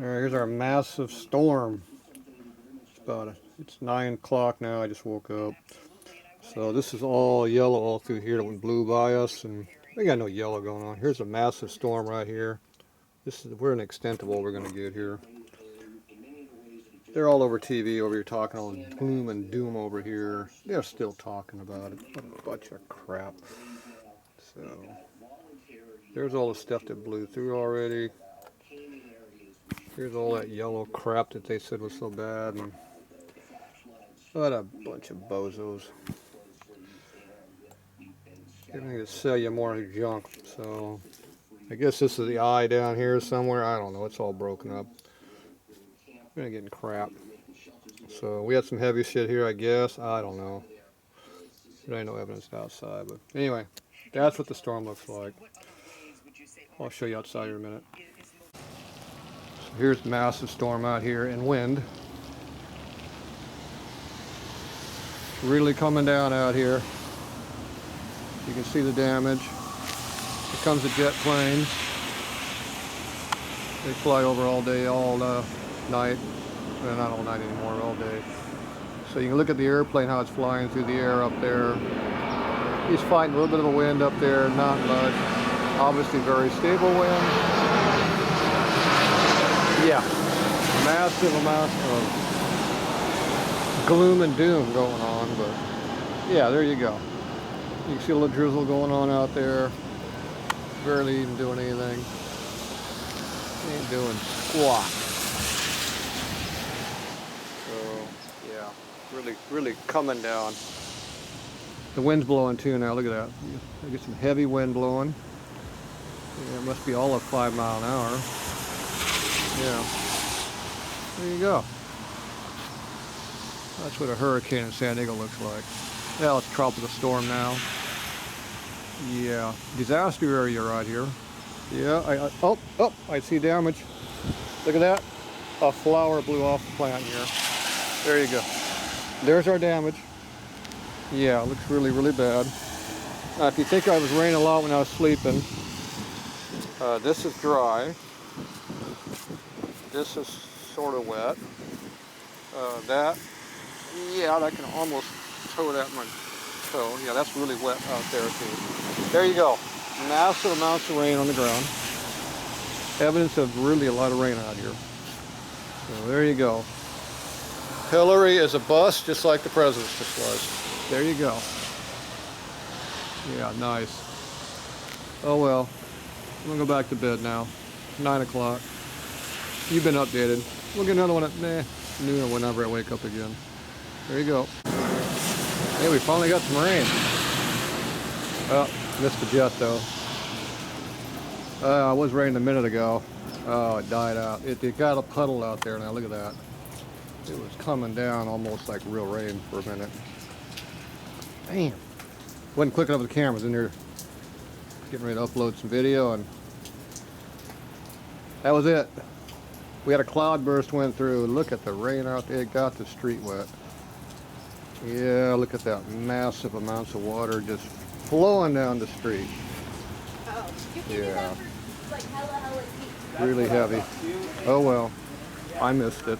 Alright, here's our massive storm. It's 9 o'clock now. I just woke up. So this is all yellow all through here that blew by us, and we got no yellow going on. Here's a massive storm right here. We're an extent of what we're gonna get here. They're all over TV over here talking all gloom and doom over here. They're still talking about it. What a bunch of crap. So there's all the stuff that blew through already. Here's all that yellow crap that they said was so bad, and what a bunch of bozos. Everything to sell you more junk. So I guess this is the eye down here somewhere. I don't know. It's all broken up. We're gonna get crap. So we had some heavy shit here, I guess. I don't know. There ain't no evidence outside, but anyway, that's what the storm looks like. I'll show you outside here in a minute. So here's the massive storm out here and wind. It's really coming down out here. You can see the damage. Here comes the jet planes. They fly over all day, all night. Well, not all night anymore, all day. So you can look at the airplane, how it's flying through the air up there. He's fighting a little bit of a wind up there, not much. Obviously very stable wind. Yeah, massive amount of gloom and doom going on, but yeah, there you go. You can see a little drizzle going on out there. Barely even doing anything. Ain't doing squat. So yeah, really coming down. The wind's blowing too now. Look at that. I get some heavy wind blowing. Yeah, it must be all at 5 miles an hour. Yeah. There you go. That's what a hurricane in San Diego looks like. Yeah, it's tropical storm now. Yeah, disaster area right here. Yeah, I see damage. Look at that. A flower blew off the plant here. There you go. There's our damage. Yeah, it looks really bad. Now, if you think I was raining a lot when I was sleeping, this is dry. This is sort of wet. That can almost toe that my toe. Yeah, that's really wet out there too. There you go. Massive amounts of rain on the ground. Evidence of really a lot of rain out here. So there you go. Hilary is a bust, just like the president's just was. There you go. Yeah, nice. Oh well. I'm gonna go back to bed now. 9 o'clock. You've been updated. We'll get another one at noon or whenever I wake up again. There you go. Hey, we finally got some rain. Oh, missed the jet though. It was raining a minute ago. Oh, it died out. It got a puddle out there now. Look at that. It was coming down almost like real rain for a minute. Damn. Wasn't quick enough with the cameras in there. Getting ready to upload some video, and that was it. We had a cloud burst went through. Look at the rain out there. It got the street wet. Yeah, look at that. Massive amounts of water just flowing down the street. Yeah. Really heavy. Oh well. I missed it.